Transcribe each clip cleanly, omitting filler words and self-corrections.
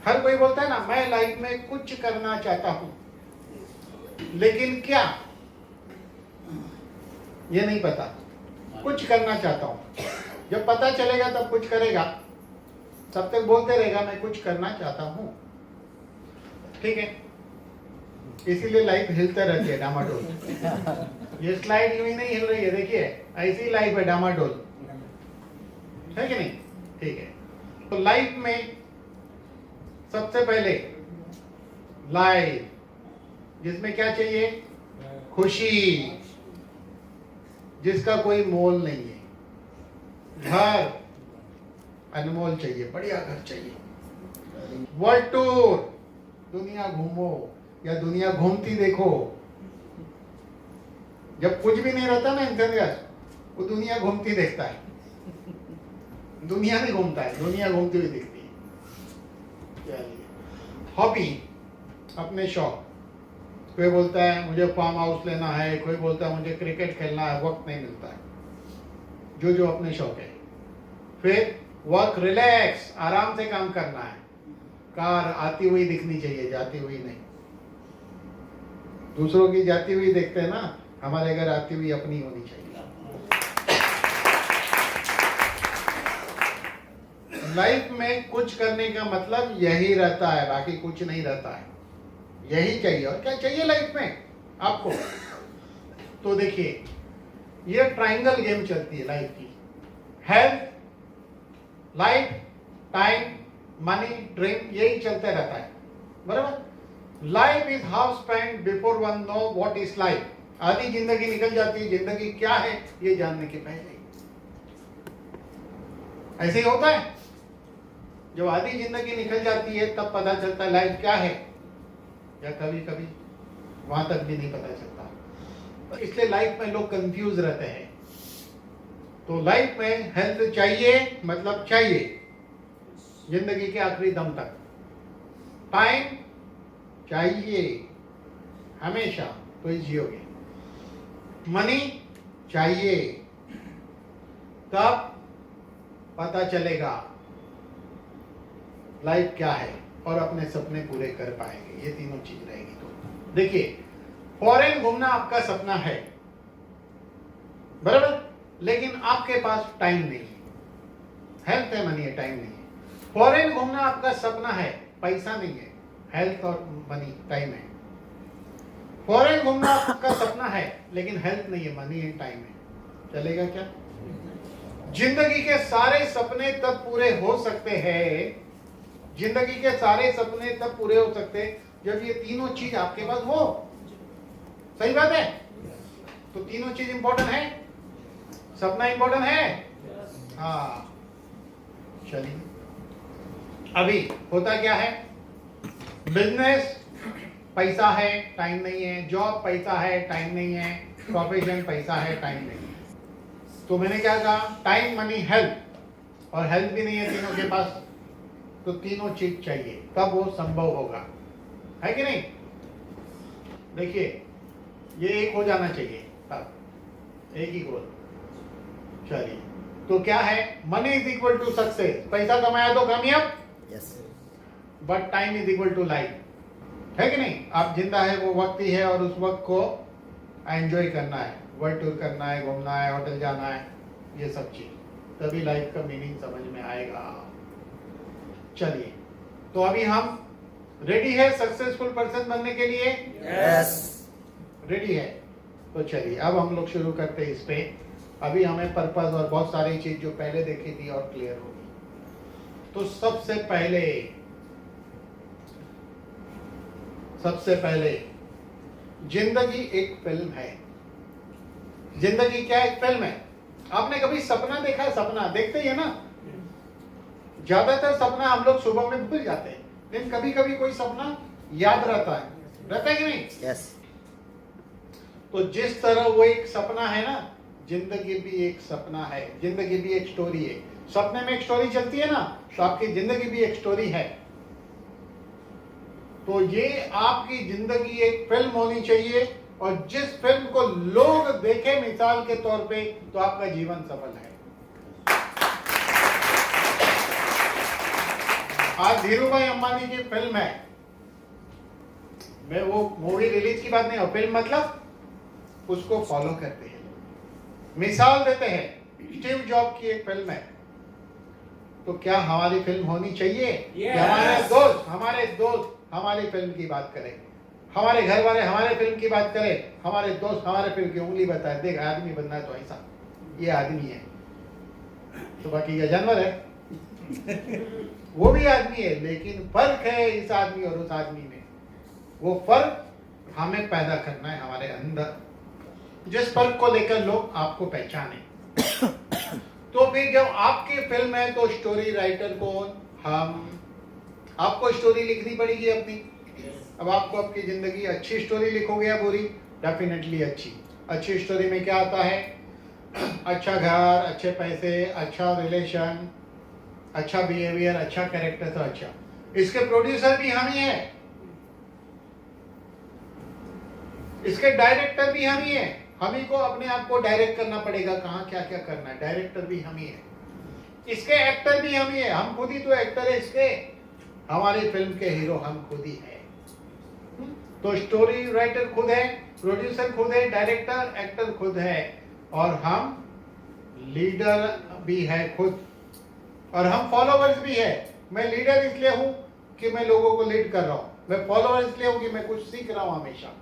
हर कोई बोलता है ना, मैं लाइफ में कुछ करना चाहता हूं, लेकिन क्या, ये नहीं पता। कुछ करना चाहता हूं, जब पता चलेगा तब कुछ करेगा। सब तक बोलते रहेगा मैं कुछ करना चाहता हूं, ठीक है। इसीलिए लाइफ हिलते रहती है डामाडोल। ये स्लाइड यूं ही नहीं हिल रही है, देखिए ऐसी लाइफ है डामाडोल, है कि नहीं? ठीक है। तो लाइफ में सबसे पहले लाइफ जिसमें क्या चाहिए? खुशी, जिसका कोई मोल नहीं है। घर अनमोल चाहिए, बढ़िया घर चाहिए। वर्ल्ड टूर, दुनिया घूमो या दुनिया घूमती देखो। जब कुछ भी नहीं रहता ना इंसान, वो दुनिया घूमती देखता है। दुनिया नहीं घूमता है, दुनिया घूमती हुई दिखती है। हॉबी, अपने शौक। कोई बोलता है मुझे फार्म हाउस लेना है, कोई बोलता है मुझे क्रिकेट खेलना है, वक्त नहीं मिलता है। जो जो अपने शौक है। फिर वर्क, रिलैक्स, आराम से काम करना है। कार आती हुई दिखनी चाहिए, जाती हुई नहीं। दूसरों की जाती हुई देखते हैं ना, हमारे घर आती हुई अपनी होनी चाहिए। लाइफ में कुछ करने का मतलब यही रहता है, बाकी कुछ नहीं रहता है। यही चाहिए। और क्या चाहिए लाइफ में आपको? तो देखिए, ये ट्रायंगल गेम चलती है लाइफ की। Health, life, time, money, dream, यही चलते रहता है, बराबर। Life is how spend before one know what is life. आधी जिंदगी निकल जाती है जिंदगी क्या है ये जानने के पहले। ऐसे ही होता है, जब आधी जिंदगी निकल जाती है तब पता चलता है लाइफ क्या है, या कभी कभी वहां तक भी नहीं पता चलता। तो इसलिए लाइफ में लोग कंफ्यूज रहते हैं। तो लाइफ में हेल्थ चाहिए, मतलब चाहिए जिंदगी के आखिरी दम तक। टाइम चाहिए हमेशा, तो ही जियोगे। मनी चाहिए, तब पता चलेगा लाइफ क्या है और अपने सपने पूरे कर पाएंगे। ये तीनों चीज रहेगी। तो देखिए, फॉरेन घूमना आपका सपना है, बराबर, लेकिन आपके पास टाइम नहीं है। हेल्थ है, मनी है, टाइम नहीं है। फॉरेन घूमना आपका सपना है, पैसा नहीं है, हेल्थ और मनी, टाइम है। फॉरेन घूमना आपका सपना है, लेकिन हेल्थ नहीं है, मनी है, टाइम है। चलेगा क्या? जिंदगी के सारे सपने तब पूरे हो सकते हैं, जिंदगी के सारे सपने तब पूरे हो सकते हैं जब ये तीनों चीज आपके पास हो। सही बात है? तो तीनों चीज इंपॉर्टेंट है। सपना इंपॉर्टेंट है, हाँ। चलिए, अभी होता क्या है? बिजनेस पैसा है, टाइम नहीं है। जॉब पैसा है, टाइम नहीं है। प्रोफेशन पैसा है, टाइम नहीं है। तो मैंने क्या कहा? Time, money, health. और हेल्थ भी नहीं है तीनों के पास, तो तीनों चीज चाहिए, तब वो संभव होगा, है कि नहीं? देखिए, ये एक हो जाना चाहिए, तब एक ही गोल। चलिए, तो क्या है? Money is equal to success. पैसा कमाया तो कामयाब, but time is equal to life, है कि नहीं? आप जिंदा है वो वक्त ही है, और उस वक्त को एंजॉय करना है, वर्ल्ड टूर करना है, घूमना है, होटल जाना है, ये सब चीज, तभी लाइफ का मीनिंग समझ में आएगा। चलिए, तो अभी हम रेडी है सक्सेसफुल पर्सन बनने के लिए? यस। रेडी है? तो चलिए, अब हम लोग शुरू करते हैं इस पे। अभी हमें पर्पस और बहुत सारी चीज जो पहले देखी थी और क्लियर होगी। तो सबसे पहले जिंदगी एक फिल्म है। जिंदगी क्या एक फिल्म है। आपने कभी सपना देखा है? सपना देखते ही है ना। ज्यादातर सपना हम लोग सुबह में भूल जाते हैं, लेकिन कभी कभी कोई सपना याद रहता है कि नहीं? यस। तो जिस तरह वो एक सपना है ना, जिंदगी भी एक सपना है, जिंदगी भी एक स्टोरी है। सपने में एक स्टोरी चलती है ना, तो आपकी जिंदगी भी एक स्टोरी है। तो ये आपकी जिंदगी एक फिल्म होनी चाहिए, और जिस फिल्म को लोग देखें मिसाल के तौर पे, तो आपका जीवन सफल है। आज धीरूभाई अंबानी की फिल्म है, मैं वो मूवी रिलीज की बात नहीं, और फिल्म मतलब उसको फॉलो करते हैं, मिसाल देते हैं। स्टीव जॉब की एक फिल्म है, तो क्या हमारी फिल्म होनी चाहिए? Yes. हमारे दोस्त हमारी फिल्म की बात करें, हमारे घर वाले हमारे फिल्म की बात करें, हमारे दोस्त हमारे फिल्म की उंगली बताए, देख आदमी बनना है तो ऐसा, ये आदमी है, तो बाकी का जानवर है। वो भी आदमी है, लेकिन फर्क है इस आदमी और उस आदमी में। वो फर्क हमें पैदा करना है हमारे अंदर, जिस फर्क को लेकर लोग आपको पहचाने। तो फिर जब आपकी फिल्म है तो स्टोरी राइटर कौन? हम। आपको स्टोरी लिखनी पड़ेगी अपनी। अब आपको आपकी जिंदगी अच्छी स्टोरी लिखोगे या बुरी? डेफिनेटली अच्छी। अच्छी स्टोरी में क्या आता है? अच्छा घर, अच्छे पैसे, अच्छा रिलेशन, अच्छा बिहेवियर, अच्छा कैरेक्टर, तो अच्छा। इसके प्रोड्यूसर भी हम ही हैं, इसके डायरेक्टर भी हम ही हैं। हम ही को अपने आप को डायरेक्ट करना पड़ेगा, कहाँ क्या क्या करना है। डायरेक्टर भी हम ही है, इसके एक्टर भी हम ही है। हम खुद ही तो एक्टर है इसके, हमारी फिल्म के हीरो हम खुद ही है। तो स्टोरी राइटर खुद है, प्रोड्यूसर खुद है, डायरेक्टर एक्टर खुद है, और हम लीडर भी है खुद, और हम फॉलोवर्स भी है। मैं लीडर इसलिए हूं कि मैं लोगों को लीड कर रहा हूं, मैं फॉलोवर इसलिए हूं कि मैं कुछ सीख रहा हूं हमेशा।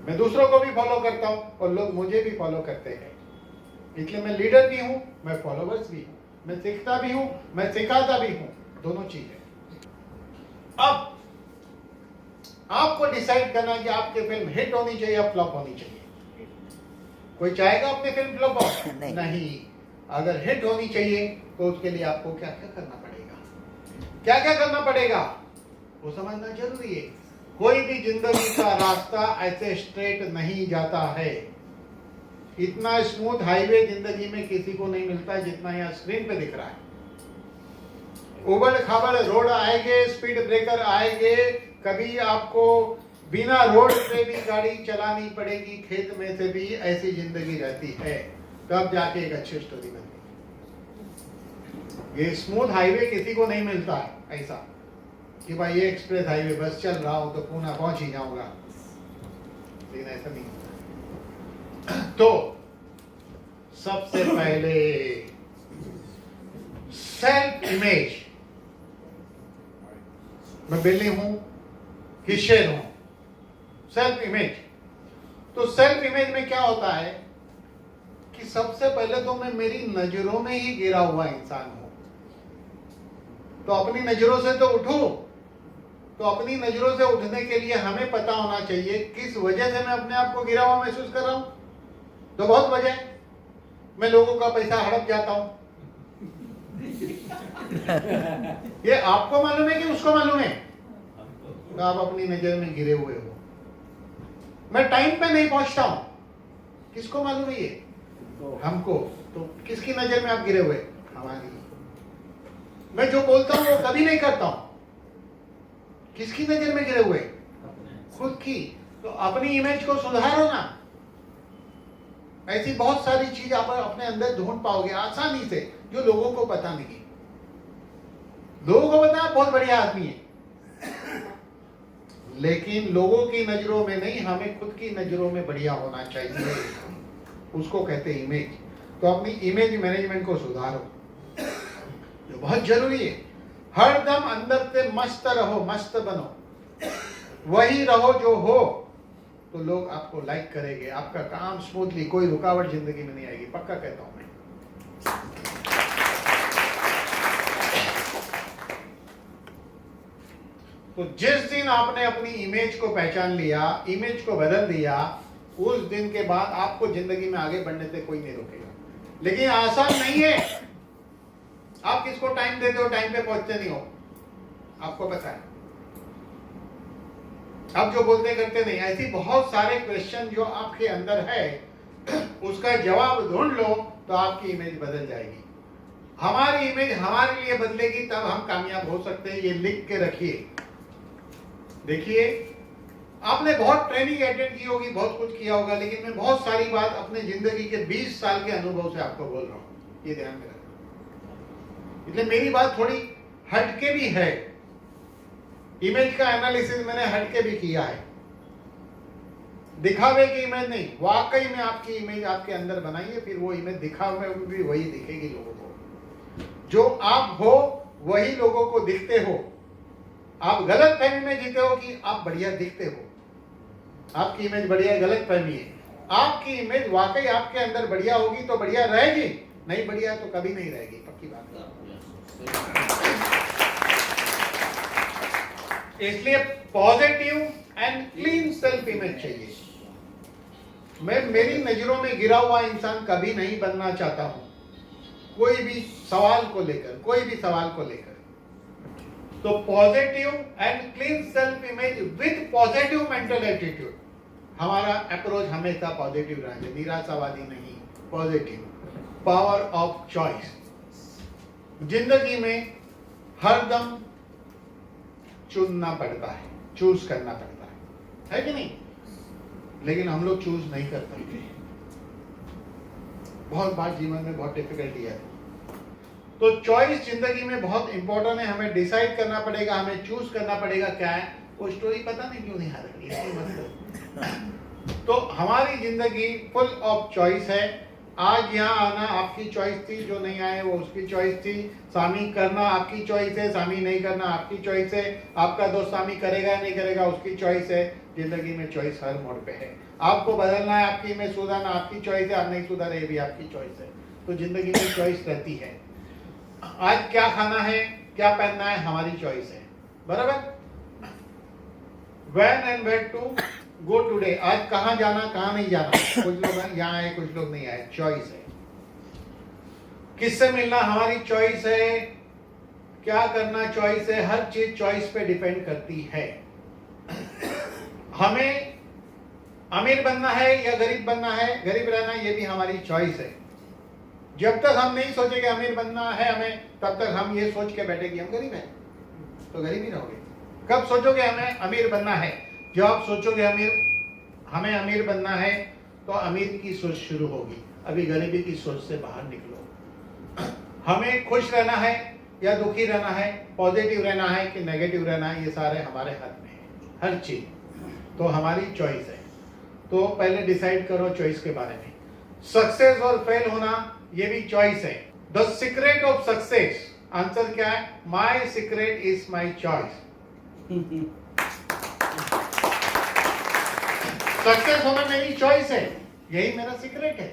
मैं दूसरों को भी फॉलो करता हूं और लोग मुझे भी फॉलो करते हैं, इसलिए मैं लीडर भी हूं, मैं फॉलोवर्स भी हूं, मैं सीखता भी हूं, मैं सिखाता भी हूं, दोनों चीज है। अब आपको डिसाइड करना कि आपकी फिल्म हिट होनी चाहिए या फ्लॉप होनी चाहिए। कोई चाहेगा अपनी फिल्म फ्लॉप हो? नहीं। अगर हिट होनी चाहिए तो उसके लिए आपको क्या क्या करना पड़ेगा, क्या क्या करना पड़ेगा वो समझना जरूरी है। कोई भी जिंदगी का रास्ता ऐसे स्ट्रेट नहीं जाता है। इतना स्मूथ हाईवे जिंदगी में किसी को नहीं मिलता है जितना यहाँ स्क्रीन पे दिख रहा है। उबड़ खाबड़ रोड आएंगे, स्पीड ब्रेकर आएंगे, कभी आपको बिना रोड पे भी गाड़ी चलानी पड़ेगी, खेत में से भी, ऐसी जिंदगी रहती है, तब जाके एक अच्छी स्टोरी बनती है। ये स्मूथ हाईवे किसी को नहीं मिलता है ऐसा कि भाई ये एक्सप्रेस हाईवे बस चल रहा हूं तो पुणे पहुंच ही जाऊंगा, लेकिन ऐसा नहीं होता। तो सबसे पहले सेल्फ इमेज, मैं बिल्ली हूं कि शेर हूं, सेल्फ इमेज। तो सेल्फ इमेज में क्या होता है कि सबसे पहले तो मैं मेरी नजरों में ही गिरा हुआ इंसान हूं, तो अपनी नजरों से तो उठूं। तो अपनी नजरों से उठने के लिए हमें पता होना चाहिए किस वजह से मैं अपने आप को गिरा हुआ महसूस कर रहा हूं। तो बहुत वजह है। मैं लोगों का पैसा हड़प जाता हूं, ये आपको मालूम है कि उसको मालूम है? तो आप अपनी नजर में गिरे हुए हो। मैं टाइम पे नहीं पहुंचता हूं, किसको मालूम है? ये हमको। तो किसकी नजर में आप गिरे हुए? हमारी। मैं जो बोलता हूं वो कभी नहीं करता हूं, किसकी नजर में गिरे हुए? खुद की। तो अपनी इमेज को सुधारो ना। ऐसी बहुत सारी चीज आप अपने अंदर ढूंढ पाओगे आसानी से, जो लोगों को पता नहीं। लोगों को पता है बहुत बढ़िया आदमी है, लेकिन लोगों की नजरों में नहीं, हमें खुद की नजरों में बढ़िया होना चाहिए, उसको कहते हैं इमेज। तो अपनी इमेज मैनेजमेंट को सुधारो, जो बहुत जरूरी है। हर दम अंदर से मस्त रहो, मस्त बनो, वही रहो जो हो, तो लोग आपको लाइक करेंगे, आपका काम स्मूथली, कोई रुकावट जिंदगी में नहीं आएगी, पक्का कहता हूं मैं। तो जिस दिन आपने अपनी इमेज को पहचान लिया, इमेज को बदल दिया, उस दिन के बाद आपको जिंदगी में आगे बढ़ने से कोई नहीं रोकेगा। लेकिन आसान नहीं है। आप किसको टाइम देते हो, टाइम पे पहुंचते नहीं हो, आपको पता है। आप जो बोलते करते नहीं। ऐसी बहुत सारे क्वेश्चन जो आपके अंदर है, उसका जवाब ढूंढ लो तो आपकी इमेज बदल जाएगी। हमारी इमेज हमारे लिए बदलेगी, तब हम कामयाब हो सकते हैं। ये लिख के रखिए। देखिए, आपने बहुत ट्रेनिंग अटेंड की होगी, बहुत कुछ किया होगा, लेकिन मैं बहुत सारी बात अपने जिंदगी के 20 साल के अनुभव से आपको बोल रहा हूं, ये ध्यान में रखना। इसलिए मेरी बात थोड़ी हटके भी है, इमेज का एनालिसिस मैंने हटके भी किया है, दिखावे की इमेज नहीं, वाकई में आपकी इमेज आपके अंदर बनाइए, फिर वो इमेज दिखावे में भी वही दिखेगी लोगों को। जो आप हो वही लोगों को दिखते हो। आप गलत फहमी में जीते हो कि आप बढ़िया दिखते हो, आपकी इमेज बढ़िया है, गलत फहमी है। आपकी इमेज वाकई आपके अंदर बढ़िया होगी तो बढ़िया रहेगी, नहीं बढ़िया है तो कभी नहीं रहेगी, पक्की बात है। इसलिए positive and clean self image चाहिए। मैं मेरी नजरों में गिरा हुआ इंसान कभी नहीं बनना चाहता हूं, कोई भी सवाल को लेकर। तो positive and clean self image with positive mental attitude, हमारा अप्रोच हमेशा पॉजिटिव रहना, निराशावादी नहीं, पॉजिटिव। पावर ऑफ चॉइस, जिंदगी में हरदम चुनना पड़ता है, चूज करना पड़ता है कि नहीं? लेकिन हम लोग चूज नहीं कर पाते, बहुत बार जीवन में बहुत डिफिकल्टी है। तो चॉइस जिंदगी में बहुत इंपॉर्टेंट है, हमें डिसाइड करना पड़ेगा, हमें चूज करना पड़ेगा क्या है। वो स्टोरी पता नहीं क्यों नहीं आ रही। तो हमारी जिंदगी फुल ऑफ चॉइस है। आज यहाँ आना आपकी चॉइस थी, जो नहीं आए वो उसकी चॉइस थी। सामी करना आपकी चॉइस है, सामी नहीं करना आपकी चॉइस है। आपका दोस्त सामी करेगा नहीं करेगा उसकी चॉइस है। जिंदगी में चॉइस हर मोड़ पे है। आपको बदलना है, आपकी में सुधारना आपकी चॉइस है, आप नहीं सुधारे ये भी आपकी चॉइस है। तो जिंदगी में चॉइस रहती है। आज क्या खाना है, क्या पहनना है, हमारी चॉइस है, बराबर। When and where to go today, आज कहाँ जाना कहाँ नहीं जाना, कुछ लोग यहाँ आए कुछ लोग नहीं आए, चॉइस है। किससे मिलना हमारी चॉइस है, क्या करना चॉइस है, हर चीज चॉइस पे डिपेंड करती है। हमें अमीर बनना है या गरीब बनना है, गरीब रहना ये भी हमारी चॉइस है। जब तक हम नहीं सोचेंगे अमीर बनना है हमें, तब तक हम ये सोच के बैठे कि हम गरीब हैं, तो गरीब ही रहोगे। कब सोचोगे हमें अमीर बनना है? जब आप सोचोगे हमें अमीर बनना है, तो अमीर की सोच शुरू होगी। अभी गरीबी की सोच से बाहर निकलो। हमें खुश रहना है या दुखी रहना है, पॉजिटिव रहना है कि नेगेटिव रहना है, ये सारे हमारे हाथ में है, हर चीज। तो हमारी चॉइस है। तो पहले डिसाइड करो चॉइस के बारे में। सक्सेस और फेल होना ये भी चॉइस है। The secret of success, answer क्या है? My secret is my choice. Success होना मेरी चॉइस है, यही मेरा सीक्रेट है।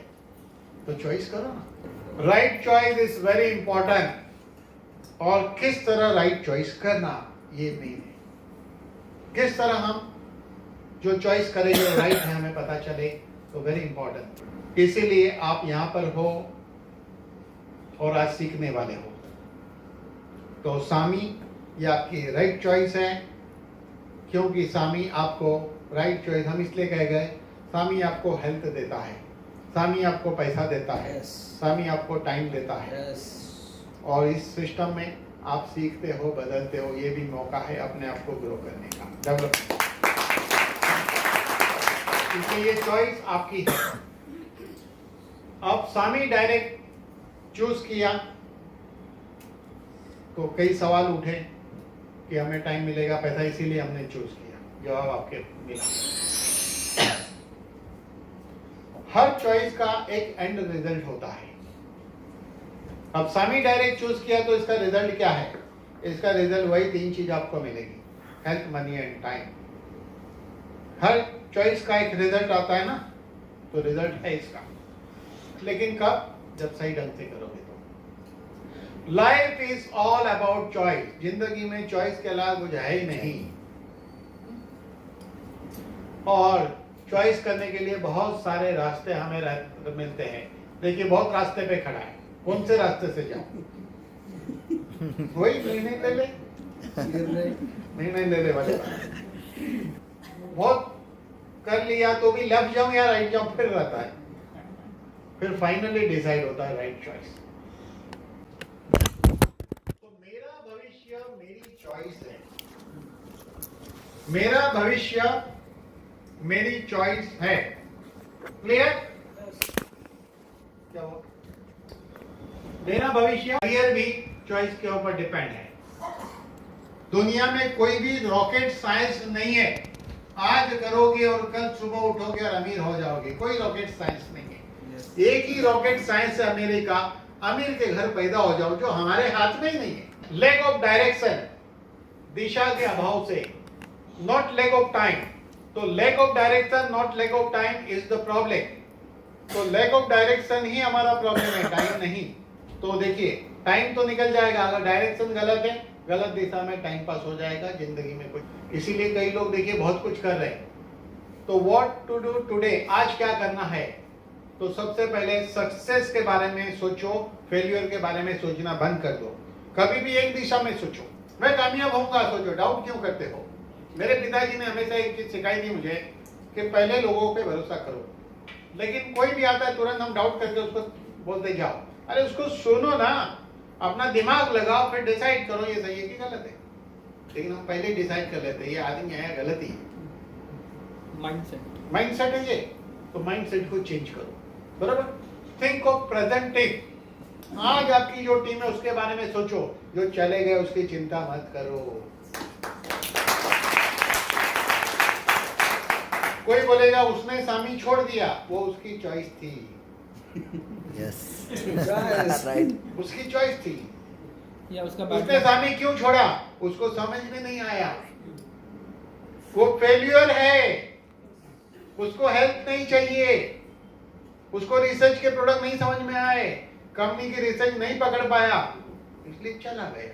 तो चॉइस करो ना। Right choice is very important. और किस तरह राइट चॉइस करना ये मेन है। किस तरह हम जो चॉइस करेंगे राइट है हमें पता चले, तो वेरी इंपॉर्टेंट। इसीलिए आप यहां पर हो और आज सीखने वाले हो। तो सामी ये आपकी राइट चॉइस है, क्योंकि सामी आपको राइट चॉइस हम इसलिए कह गए, सामी आपको हेल्थ देता है, सामी आपको पैसा देता है, सामी आपको टाइम देता है। और इस सिस्टम में आप सीखते हो, बदलते हो, ये भी मौका है अपने आप को ग्रो करने का, डेवलप। इसलिए ये चॉइस आपकी है। अब सामी डायरेक्ट चूज किया तो कई सवाल उठे कि हमें टाइम मिलेगा, पैसा, इसीलिए हमने चूज किया। जवाब आपके मिला। हर चॉइस का एक एंड रिजल्ट होता है। अब सामी डायरेक्ट चूज किया तो इसका रिजल्ट क्या है? इसका रिजल्ट वही 3 चीज आपको मिलेगी, health, money and time. Her choice का एक रिजल्ट आता है ना, तो रिजल्ट है इसका। लेकिन कब? जब सही ढंग से करोगे तो। Life is all about choice. जिंदगी में चॉइस के अलावा कुछ है ही नहीं। और चॉइस करने के लिए बहुत सारे रास्ते हमें मिलते हैं। देखिए बहुत रास्ते पे खड़ा है, कौन से रास्ते से जाऊं? वही निर्णय ले ले वाले। बहुत कर लिया तो भी लेफ्ट जाऊं या राइट जाऊं, फिर रहता है। फिर फाइनली डिसाइड होता है राइट चॉइस। तो मेरा भविष्य मेरी चॉइस है। मेरा भविष्य मेरी चॉइस है। क्लियर? क्या हुआ? मेरा भविष्य करियर भी चॉइस के ऊपर डिपेंड है। दुनिया में कोई भी रॉकेट साइंस नहीं है आज करोगे और कल सुबह उठोगे और अमीर हो जाओगे, कोई रॉकेट साइंस नहीं है। एक ही रॉकेट साइंस है अमेरिका, अमीर के घर पैदा हो जाओ, जो हमारे हाथ में ही नहीं है। लैक ऑफ डायरेक्शन, दिशा के अभाव से, नॉट लैक ऑफ टाइम। तो lack of direction not lack of time is the problem. तो लैक ऑफ डायरेक्शन ही हमारा प्रॉब्लम है, टाइम नहीं। तो देखिए टाइम तो निकल जाएगा, अगर डायरेक्शन गलत है, गलत दिशा में टाइम पास हो जाएगा जिंदगी में कुछ। इसीलिए कई लोग देखिए बहुत कुछ कर रहे हैं। तो व्हाट टू डू टुडे, आज क्या करना है? तो सबसे पहले सक्सेस के बारे में सोचो, फेलियर के बारे में सोचना बंद कर दो। कभी भी एक दिशा में सोचो, मैं कामयाब होऊंगा सोचो। डाउट क्यों करते हो? मेरे पिताजी ने हमेशा एक चीज सिखाई थी मुझे कि पहले लोगों पे भरोसा करो, लेकिन कोई भी आता है तुरंत हम डाउट करके उसको बोलते जाओ। अरे उसको सुनो ना, अपना दिमाग लगाओ, फिर डिसाइड करो ये सही है कि गलत है। लेकिन हम पहले डिसाइड कर लेते हैं ये आदमी है गलत ही। माइंडसेट है ये, तो माइंडसेट को चेंज करो, बराबर। थिंक ऑफ प्रेजेंट टीम, आज आपकी जो टीम है उसके बारे में सोचो। जो चले गए उसकी चिंता मत करो। कोई बोलेगा उसने सामी छोड़ दिया, वो उसकी चॉइस थी। राइट, उसकी चॉइस थी। या उसका उसने सामी क्यों छोड़ा, उसको समझ में नहीं आया। वो फेल्यूर है, उसको हेल्प नहीं चाहिए, उसको रिसर्च के प्रोडक्ट नहीं समझ में आए, कंपनी की रिसर्च नहीं पकड़ पाया, इसलिए चला गया।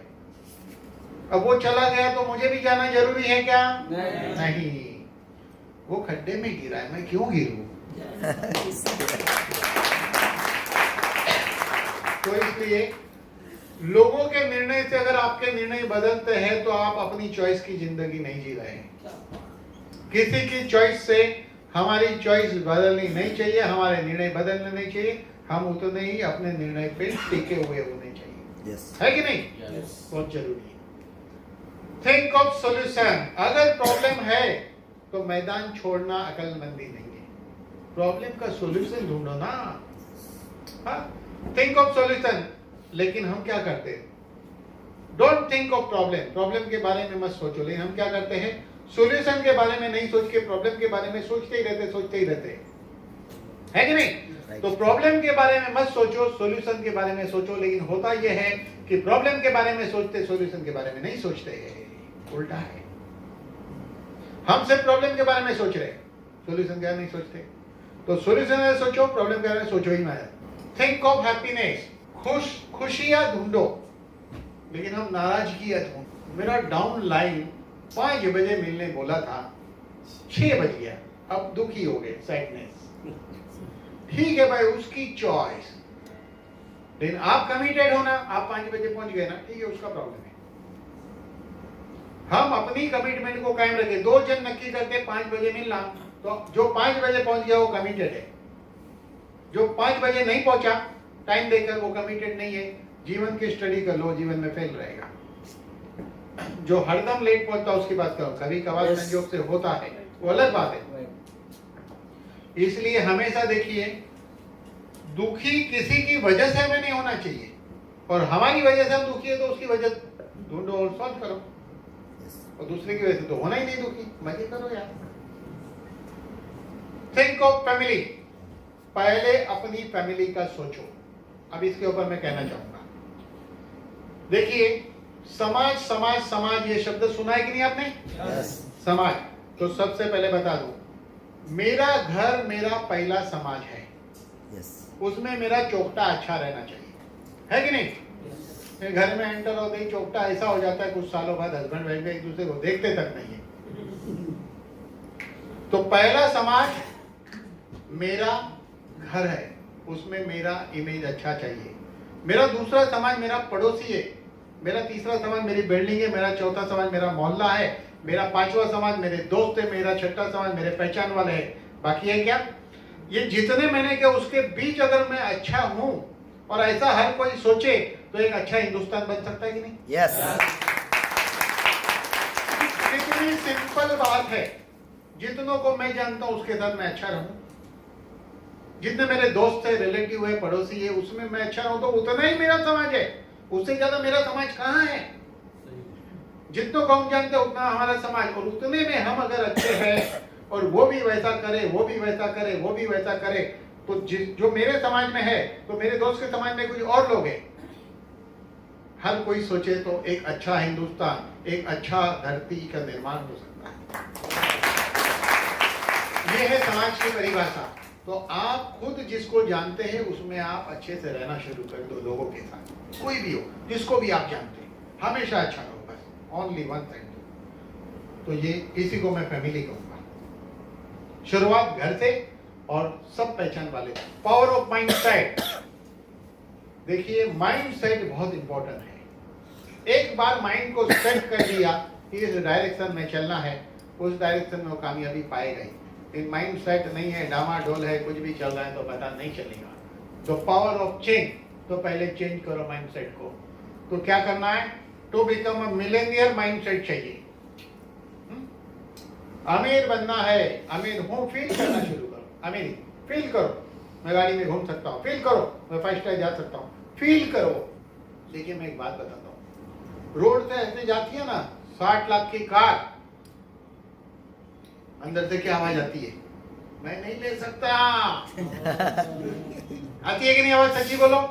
अब वो चला गया तो मुझे भी जाना जरूरी है क्या? नहीं। वो खड्डे में गिरा है, मैं क्यों गिरूं? तो इसलिए लोगों के निर्णय से अगर आपके निर्णय बदलते हैं तो आप अपनी चॉइस की जिंदगी नहीं जी रहे हैं। किसी की चॉइस से हमारी चॉइस बदलनी नहीं चाहिए, हमारे निर्णय बदलने नहीं चाहिए। हम उतने ही अपने निर्णय पे टिके हुए होने चाहिए। है कि नहीं? बहुत जरूरी है। थिंक ऑफ सॉल्यूशन, अगर प्रॉब्लम है तो मैदान छोड़ना अकलमंदी नहीं है। प्रॉब्लम का सॉल्यूशन ढूंढो ना। थिंक ऑफ सॉल्यूशन, लेकिन हम क्या करते हैं? Don't think of problem, problem के बारे में मत सोचो, लेकिन हम क्या करते हैं? सॉल्यूशन के बारे में नहीं सोच के प्रॉब्लम के बारे में सोचते ही रहते है कि नहीं? तो प्रॉब्लम के बारे में मत सोचो, सॉल्यूशन के बारे में सोचो। लेकिन होता यह है कि प्रॉब्लम के बारे में सोचते, सॉल्यूशन के बारे में नहीं सोचते, उल्टा है। हम सिर्फ प्रॉब्लम के बारे में सोच रहे, सॉल्यूशन के बारे में नहीं सोचते। तो सॉल्यूशन में सोचो, प्रॉब्लम के बारे में सोचो ही मत। थिंक ऑफ हैप्पीनेस, खुशियां ढूंढो, लेकिन हम नाराजगी ढूंढो। मेरा डाउन लाइन 5 बजे मिलने बोला था, 6 बज गया, अब दुखी हो गए, सैडनेस। ठीक है भाई, उसकी चॉइस, लेकिन आप कमिटेड हो ना, आप 5 बजे पहुंच गए ना, ठीक है, उसका प्रॉब्लम है। हम अपनी कमिटमेंट को कायम रखें। 2 जन नक्की करके 5 बजे मिलना, तो जो 5 बजे पहुंच गया वो कमिटेड है। जो 5 बजे नहीं पहुंचा टाइम देकर, वो कमिटेड नहीं है। जीवन की स्टडी कर लो, जीवन में फेल रहेगा। जो हरदम लेट पहुंचता उसकी बात करो, कभी कभार संयोग से होता है, वो अलग बात है। इसलिए हमेशा देखिए, दुखी किसी की वजह से हमें नहीं होना चाहिए, और हमारी वजह से हम दुखी है तो उसकी वजह ढूंढो और सॉल्व करो। और दूसरे की वजह से तो होना ही नहीं दुखी, मजे करो यार। थिंक ऑफ फैमिली, पहले अपनी फैमिली का सोचो। अब इसके ऊपर मैं कहना चाहूंगा, देखिए, समाज समाज समाज, ये शब्द सुना है कि नहीं आपने? समाज, तो सबसे पहले बता दूं, मेरा घर मेरा पहला समाज है। उसमें मेरा चौकटा अच्छा रहना चाहिए, है कि नहीं? घर में एंटर होते ही चौकटा ऐसा हो जाता है, कुछ सालों बाद हस्बैंड वाइफ एक दूसरे को देखते तक नहीं है। तो पहला समाज मेरा घर है, उसमें मेरा इमेज अच्छा चाहिए। मेरा दूसरा समाज मेरा पड़ोसी है, मेरा तीसरा समाज मेरी बिल्डिंग है, मेरा चौथा समाज मेरा मोहल्ला है, मेरा 5वां समाज मेरे दोस्त है, मेरा 6ठा समाज मेरे पहचान वाले हैं। बाकी है क्या? ये जितने मैंने कहा उसके बीच अगर मैं अच्छा हूं, और ऐसा हर कोई सोचे, तो एक अच्छा हिंदुस्तान बन सकता है कि नहीं? यस। कितनी सिंपल बात है। जितनों को मैं जानता हूं उसके साथ मैं अच्छा रहूं, जितने मेरे दोस्त है, रिलेटिव है, पड़ोसी है, उसमें मैं अच्छा रहूं, तो उतना ही मेरा समाज है। उससे ज्यादा मेरा समाज कहां है? जितना कम जानते उतना हमारा समाज, और उतने में हम अगर अच्छे हैं और वो भी वैसा करे, वो भी वैसा करे, वो भी वैसा करे, तो जो मेरे समाज में है तो मेरे दोस्त के समाज में कुछ और लोग हैं। हर कोई सोचे तो एक अच्छा हिंदुस्तान, एक अच्छा धरती का निर्माण हो सकता है। ये है समाज की परिभाषा। तो आप खुद जिसको जानते हैं उसमें आप अच्छे से रहना शुरू कर दो। लोगों के साथ कोई भी हो, जिसको भी आप जानते हैं, हमेशा अच्छा रहो, बस ओनली वन थिंग। तो ये इसी को मैं फैमिली कहूंगा। शुरुआत घर से और सब पहचान वाले। Power of mind set. देखिए माइंड सेट बहुत इंपॉर्टेंट है। एक बार माइंड को सेट कर दिया कि इस डायरेक्शन में चलना है, उस डायरेक्शन में वो कामयाबी पाएगा ही। इन माइंड सेट नहीं है, डामाडोल है, कुछ भी चल रहा है तो पता नहीं चलेगा। तो पावर ऑफ चेंज, तो पहले चेंज करो माइंड सेट को। तो क्या करना है? To become a millionaire mindset चाहिए। अमीर बनना है, अमीर हूं फील करना शुरू करो। अमीर फील करो, मैं गाड़ी में घूम सकता हूँ, फील करो मैं 5 स्टार जा सकता हूँ, फील करो। देखिए मैं एक बात बताता हूँ, रोड से ऐसे जाती है ना 60 लाख की कार, अंदर से क्या आवाज आती है? मैं नहीं ले सकता। आती है कि नहीं आवाज? सच्ची बोलो।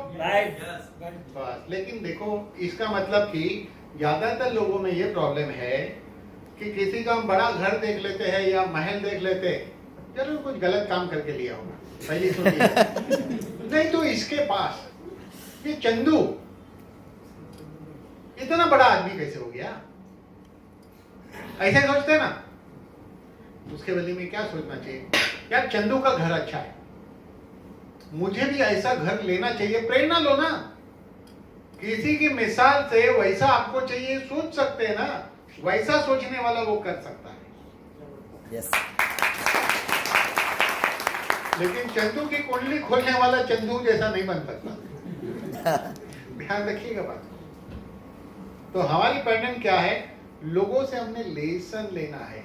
बस, लेकिन देखो इसका मतलब कि ज्यादातर लोगों में ये प्रॉब्लम है कि किसी का हम बड़ा घर देख लेते हैं या महल देख लेते हैं, जरूर कुछ गलत काम करके लिया होगा, पहली सोचिए। नहीं तो इसके पास ये चंदू इतना बड़ा आदमी कैसे हो गया? ऐसे सोचते ना। उसके बदले में क्या सोचना चाहिए? यार चंदू का घर अच्छा है, मुझे भी ऐसा घर लेना चाहिए। प्रेरणा लो ना, किसी की मिसाल से वैसा आपको चाहिए, सोच सकते हैं ना। वैसा सोचने वाला वो कर सकता है। yes. लेकिन चंदू की कुंडली खोलने वाला चंदू जैसा नहीं बन सकता। ध्यान रखिएगा बात। तो हमारी पैटर्न क्या है? लोगों से हमने लेसन लेना है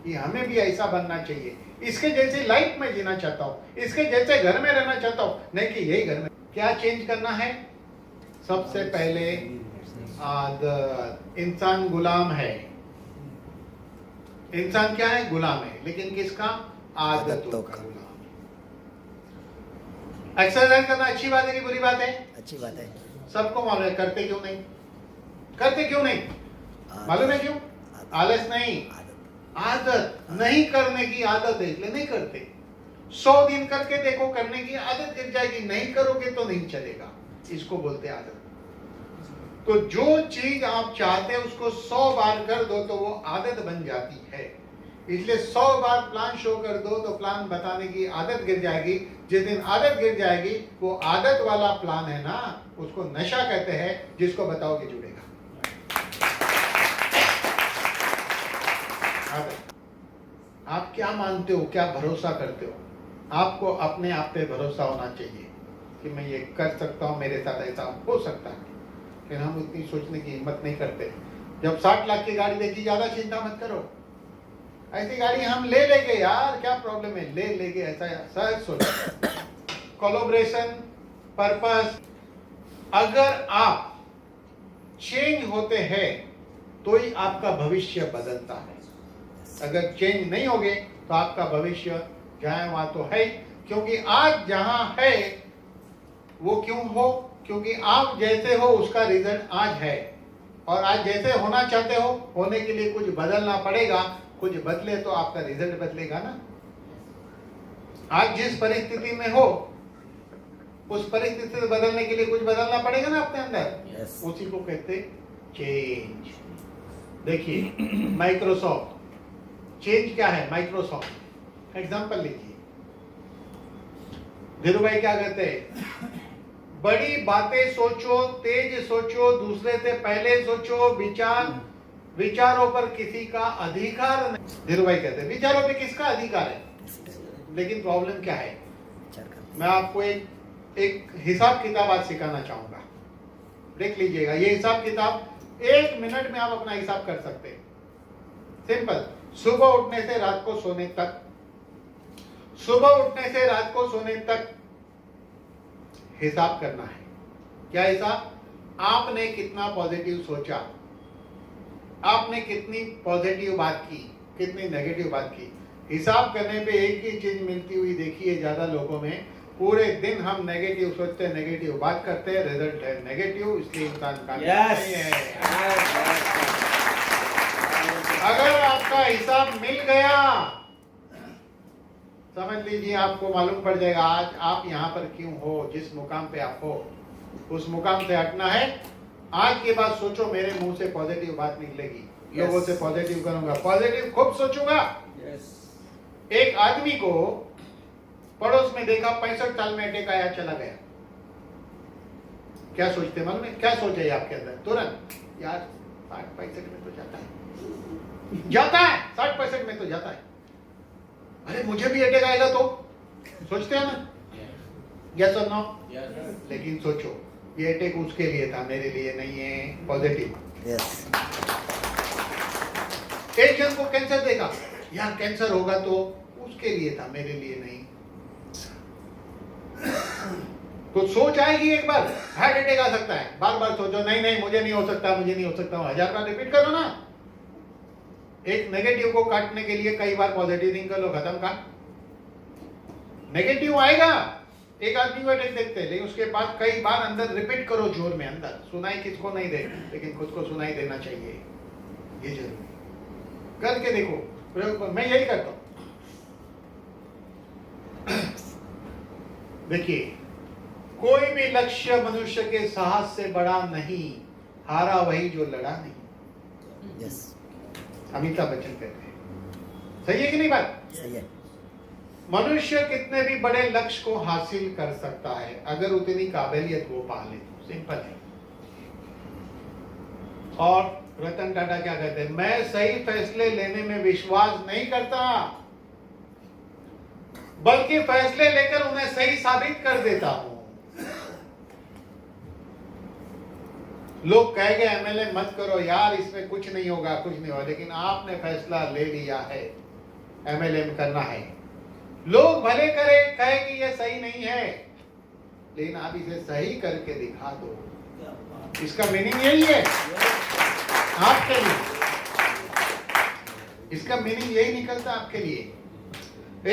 कि हमें भी ऐसा बनना चाहिए, इसके जैसे लाइफ में जीना चाहता हूं, इसके जैसे घर में रहना चाहता हूं, नहीं कि यही घर में। क्या चेंज करना है? सबसे पहले आदत। इंसान गुलाम है। इंसान क्या है? गुलाम है, लेकिन किसका? आदतों का गुलाम। एक्सरसाइज करना अच्छी बात है कि बुरी बात है? अच्छी बात है। सबको मालूम है, करते क्यों नहीं? करते क्यों नहीं? मालूम है क्यों? आलस नहीं, आदत। नहीं करने की आदत है, इसलिए नहीं करते। 100 दिन करके देखो, करने की आदत गिर जाएगी। नहीं करोगे तो नहीं चलेगा। इसको बोलते हैं आदत। तो जो चीज आप चाहते हैं उसको 100 बार कर दो तो वो आदत बन जाती है। इसलिए 100 बार प्लान शो कर दो तो प्लान बताने की आदत गिर जाएगी। जिस दिन आदत गिर जाएगी, वो आदत वाला प्लान है ना, उसको नशा कहते हैं, जिसको बताओगे जुड़ेगा। आप क्या मानते हो, क्या भरोसा करते हो? आपको अपने आप पे भरोसा होना चाहिए कि मैं ये कर सकता हूँ, मेरे साथ ऐसा हो सकता है। फिर हम उतनी सोचने की हिम्मत नहीं करते। जब 60 लाख की गाड़ी देखी, ज्यादा चिंता मत करो, ऐसी गाड़ी हम ले लेंगे यार, क्या प्रॉब्लम है, ले लेंगे, ऐसा सहज सोचो। Collaboration, purpose. अगर आप चेंज होते हैं तो ही आपका भविष्य बदलता है। अगर चेंज नहीं होगे तो आपका भविष्य जहां वहां तो है। क्योंकि आज जहां है वो क्यों हो? क्योंकि आप जैसे हो उसका रिजल्ट आज है, और आज जैसे होना चाहते हो, होने के लिए कुछ बदलना पड़ेगा। कुछ बदले तो आपका रिजल्ट बदलेगा ना। आज जिस परिस्थिति में हो उस परिस्थिति से बदलने के लिए कुछ बदलना पड़ेगा ना अपने अंदर। yes. उसी को कहते चेंज। देखिए माइक्रोसॉफ्ट, चेंज क्या है? माइक्रोसॉफ्ट एग्जांपल लीजिए। धीरू भाई क्या कहते हैं? बड़ी बातें सोचो, तेज सोचो, दूसरे से पहले सोचो, विचारों पर किसी का अधिकार नहीं। धीरू भाई कहते हैं विचारों पे किसका अधिकार है? लेकिन प्रॉब्लम क्या है? मैं आपको एक हिसाब किताब आज सिखाना चाहूंगा, देख लीजिएगा। ये हिसाब किताब 1 मिनट में आप अपना हिसाब कर सकते हैं। सिंपल, सुबह उठने से रात को सोने तक, सुबह उठने से रात को सोने तक हिसाब करना है। क्या हिसाब? आपने कितना पॉजिटिव सोचा, आपने कितनी पॉजिटिव बात की, कितनी नेगेटिव बात की। हिसाब करने पे एक ही चीज मिलती हुई देखिए ज्यादा लोगों में, पूरे दिन हम नेगेटिव सोचते हैं, नेगेटिव बात करते हैं, रिजल्ट है नेगेटिव, इसलिए इंसान कामयाब नहीं है। अगर आपका हिसाब मिल गया, समझ लीजिए आपको मालूम पड़ जाएगा आज आप यहाँ पर क्यों हो, जिस मुकाम पे आप हो उस मुकाम से हटना है। आज के बाद सोचो मेरे मुंह से पॉजिटिव बात निकलेगी, लोगों से पॉजिटिव करूंगा, पॉजिटिव खूब सोचूंगा। एक आदमी को पड़ोस में देखा 65 साल में अटैक आया, चला गया। क्या सोचते मालूम है, क्या सोचे आपके अंदर तुरंत, यार 60-65 में तो जाता है 60-65 में तो जाता है, अरे मुझे भी अटैक आएगा तो, सोचते हैं ना, यस और नो? लेकिन सोचो ये अटैक उसके लिए था, मेरे लिए नहीं है। पॉजिटिव। एक जन को कैंसर देखा, यार कैंसर होगा तो उसके लिए था, मेरे लिए नहीं। तो सोच आएगी एक बार, हार्ट अटैक आ सकता है, बार बार सोचो नहीं नहीं मुझे नहीं हो सकता, मुझे नहीं हो सकता, 1000 बार रिपीट करो ना। एक नेगेटिव को काटने के लिए कई बार पॉजिटिव थिंक कर लो, खत्म का। नेगेटिव आएगा, एक आदमी को अटैक देखते हैं, लेकिन उसके बाद कई बार अंदर रिपीट करो जोर में, अंदर सुनाई किसको नहीं दे, लेकिन खुद को सुनाई देना चाहिए, ये जरूरी करके देखो, प्रयोग मैं यही करता हूं। देखिए कोई भी लक्ष्य मनुष्य के साहस से बड़ा नहीं, हारा वही जो लड़ा नहीं। अमिताभ बच्चन कहते हैं, सही है कि नहीं बात? सही है। मनुष्य कितने भी बड़े लक्ष्य को हासिल कर सकता है अगर उतनी काबिलियत वो पाले तो, सिंपल है। और रतन टाटा क्या कहते हैं, मैं सही फैसले लेने में विश्वास नहीं करता, बल्कि फैसले लेकर उन्हें सही साबित कर देता हूं। लोग कहेंगे एमएलए मत करो यार, इसमें कुछ नहीं होगा, कुछ नहीं होगा, लेकिन आपने फैसला ले लिया है एमएलए में करना है। लोग भले करे कहे कि ये सही नहीं है, लेकिन आप इसे सही करके दिखा दो, इसका मीनिंग यही है आपके लिए, इसका मीनिंग यही निकलता आपके लिए।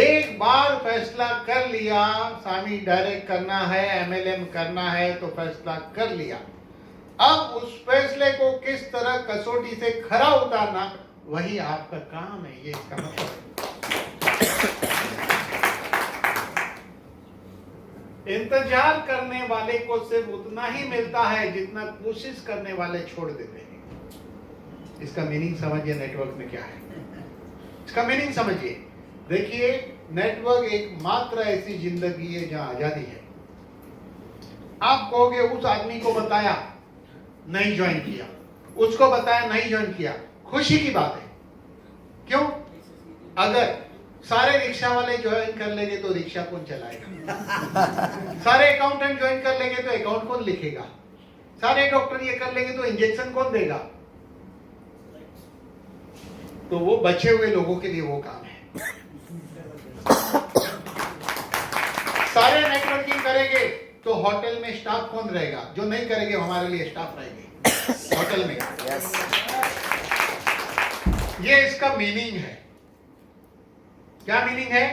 एक बार फैसला कर लिया, स्वामी डायरेक्ट करना है, एमएलएम करना है, तो फैसला कर लिया। अब उस फैसले को किस तरह कसौटी से खरा उतारना, वही आपका काम है, ये इसका मतलब है। इंतजार करने वाले को सिर्फ उतना ही मिलता है जितना कोशिश करने वाले छोड़ देते हैं। इसका मीनिंग समझिए, नेटवर्क में क्या है, इसका मीनिंग समझिए। देखिए नेटवर्क एकमात्र ऐसी जिंदगी है जहां आजादी है। आप कहोगे उस आदमी को बताया नहीं ज्वाइन किया, उसको बताया नहीं ज्वाइन किया, खुशी की बात है। क्यों? अगर सारे रिक्शा वाले ज्वाइन कर लेंगे तो रिक्शा कौन चलाएगा? सारे अकाउंटेंट ज्वाइन कर लेंगे तो अकाउंट कौन लिखेगा? सारे डॉक्टर ये कर लेंगे तो इंजेक्शन कौन देगा? तो वो बचे हुए लोगों के लिए वो काम है। सारे नेटवर्किंग करेंगे तो होटल में स्टाफ कौन रहेगा? जो नहीं करेंगे हमारे लिए स्टाफ रहेंगे होटल में। ये इसका मीनिंग है। क्या मीनिंग है?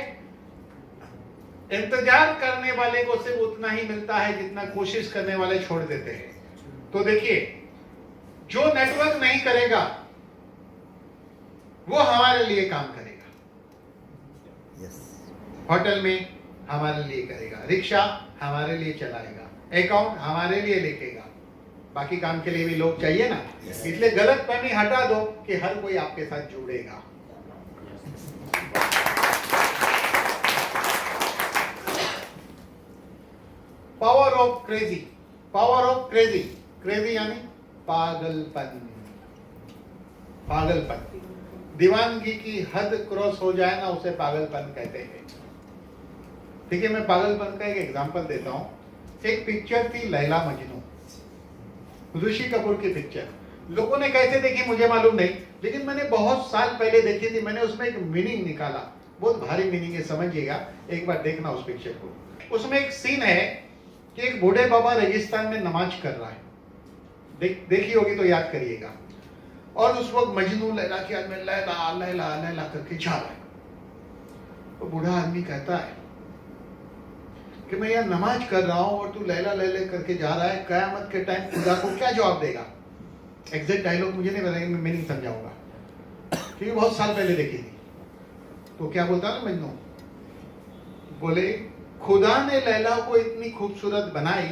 इंतजार करने वाले को सिर्फ उतना ही मिलता है जितना कोशिश करने वाले छोड़ देते हैं। तो देखिए, जो नेटवर्क नहीं करेगा वो हमारे लिए काम करेगा। होटल में हमारे लिए करेगा, रिक्शा हमारे लिए चलाएगा, अकाउंट हमारे लिए लिखेगा, बाकी काम के लिए भी लोग चाहिए ना। इसलिए गलतफहमी हटा दो कि हर कोई आपके साथ जुड़ेगा। Power of crazy, power of crazy, crazy यानी पागलपन। पागलपन, दीवानगी की हद क्रॉस हो जाए ना, उसे पागलपन कहते हैं। ठीक है, मैं पागलपन का एक एग्जांपल देता हूं। एक पिक्चर थी लैला मजनू, ऋषि कपूर की पिक्चर। लोगों ने कैसे देखी मुझे मालूम नहीं, लेकिन मैंने बहुत साल पहले देखी थी। मैंने उसमें एक मीनिंग निकाला, बहुत भारी मीनिंग है, समझिएगा, एक बार देखना उस पिक्चर को। उसमें एक सीन है कि एक बूढ़े बाबा रेगिस्तान में नमाज कर रहा है। देखी होगी तो याद करिएगा। और उस वक्त मजनू लैला के आदमी लैला लैला लैला करके जा रहा है। तो बूढ़ा आदमी कहता है कि मैं यार नमाज कर रहा हूं और तू लैला लैला करके जा रहा है, कयामत के टाइम खुदा को क्या जवाब देगा? एग्जैक्ट डायलॉग मुझे नहीं बताएंगे, मैं नहीं समझाऊंगा क्योंकि बहुत साल पहले देखी थी। तो क्या बोलता है ना मजनू, बोले खुदा ने लैला को इतनी खूबसूरत बनाई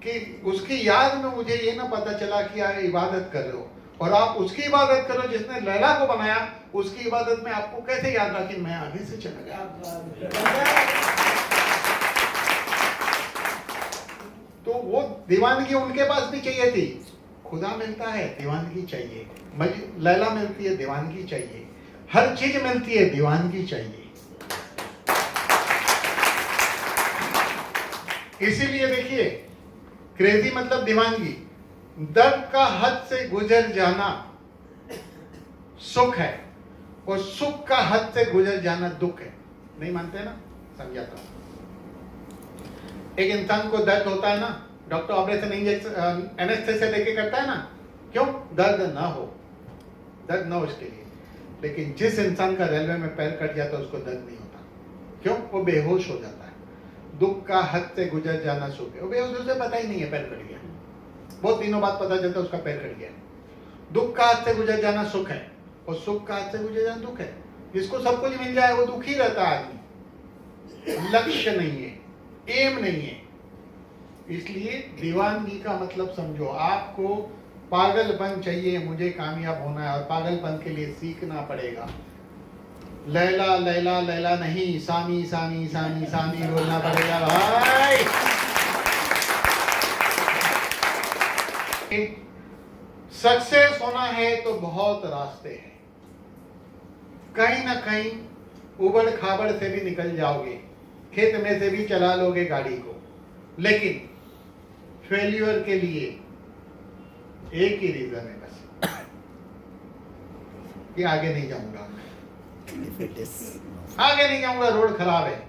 कि उसकी याद में मुझे ये ना पता चला कि आप इबादत कर रहे हो, और आप उसकी इबादत करो जिसने लैला को बनाया, उसकी इबादत में आपको कैसे याद रहा कि मैं आगे से चला गया। तो वो दीवानगी उनके पास भी चाहिए थी। खुदा मिलता है, दीवानगी चाहिए। लैला मिलती है, दीवानगी चाहिए। हर चीज मिलती है, दीवानगी चाहिए। इसीलिए देखिए, क्रेजी मतलब दीवानगी। दर्द का हद से गुजर जाना सुख है, और सुख का हद से गुजर जाना दुख है। नहीं मानते ना? समझाता हूं। एक इंसान को दर्द होता है ना, डॉक्टर ऑपरेशन इंजेक्शन एनेस्थेसिया देके करता है ना, क्यों? दर्द ना हो, दर्द ना हो इसके लिए। लेकिन जिस इंसान का रेलवे में पैर कट जाता है उसको दर्द नहीं होता, क्यों? वो बेहोश हो जाता है। दुख का हद से गुजर जाना सुख है। वो बेहोश उसे पता ही नहीं है पैर कट गया, बहुत दिनों बाद पता चलता है उसका पैर कट गया। दुख का हद से गुजर जाना सुख है, और सुख का हद से गुजर जाना दुख है। जिसको सब कुछ मिल जाए वो दुखी रहता है आदमी। लक्ष्य नहीं है, एम नहीं है। इसलिए दीवानगी का मतलब समझो, आपको पागलपन चाहिए, मुझे कामयाब होना है, और पागलपन के लिए सीखना पड़ेगा। लैला लैला लैला नहीं, सामी सामी सामी सामी बोलना पड़ेगा भाई। सक्सेस होना है तो बहुत रास्ते हैं, कहीं ना कहीं उबड़ खाबड़ से भी निकल जाओगे, खेत में से भी चला लोगे गाड़ी को, लेकिन फेल्यूर के लिए एक ही रीजन है बस, कि आगे नहीं जाऊंगा, आगे नहीं जाऊंगा, रोड खराब है।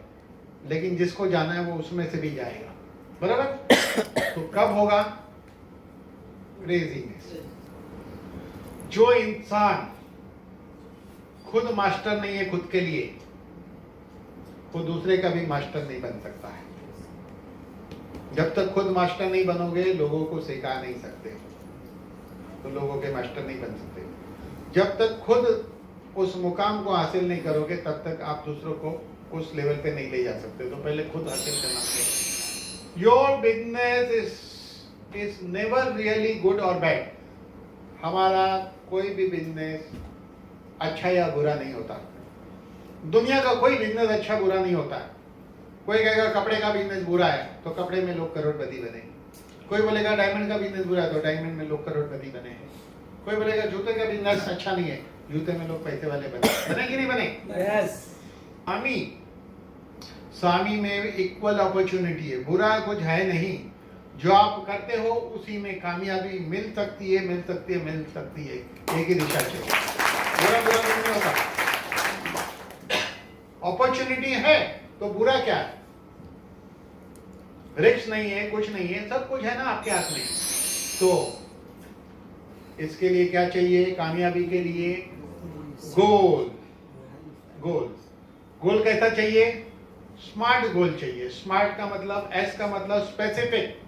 लेकिन जिसको जाना है वो उसमें से भी जाएगा, बराबर? तो कब होगा? क्रेजीनेस। जो इंसान खुद मास्टर नहीं है खुद के लिए, वो दूसरे का भी मास्टर नहीं बन सकता है। जब तक खुद मास्टर नहीं बनोगे, लोगों को सिखा नहीं सकते, तो लोगों के मास्टर नहीं बन सकते। जब तक खुद उस मुकाम को हासिल नहीं करोगे, तब तक आप दूसरों को उस लेवल पे नहीं ले जा सकते। तो पहले खुद हासिल करना पड़ेगा। Your business is never really good और बैड। हमारा कोई भी बिजनेस अच्छा या बुरा नहीं होता। दुनिया का कोई बिजनेस अच्छा बुरा नहीं होता। कोई कहेगा कपड़े का बिजनेस बुरा है, तो कपड़े में लोग करोड़पति बने। कोई बोलेगा डायमंड का बिजनेस बुरा है, तो डायमंड में लोग करोड़पति बने हैं। कोई बोलेगा जूते का बिजनेस अच्छा नहीं है, जूते में लोग पैसे वाले बने कि नहीं बने? यस। स्वामी में इक्वल अपॉर्चुनिटी है, बुरा कुछ है नहीं। जो आप करते हो उसी में कामयाबी मिल सकती है, मिल सकती है, मिल सकती है। एक ही दिशा चाहिए, बुरा बुरा नहीं होता। अपॉर्चुनिटी है तो बुरा क्या है? रिस्क नहीं है, कुछ नहीं है, सब कुछ है ना आपके हाथ में। तो इसके लिए क्या चाहिए? कामयाबी के लिए गोल। गोल गोल कैसा चाहिए? स्मार्ट गोल चाहिए। स्मार्ट का मतलब, एस का मतलब स्पेसिफिक।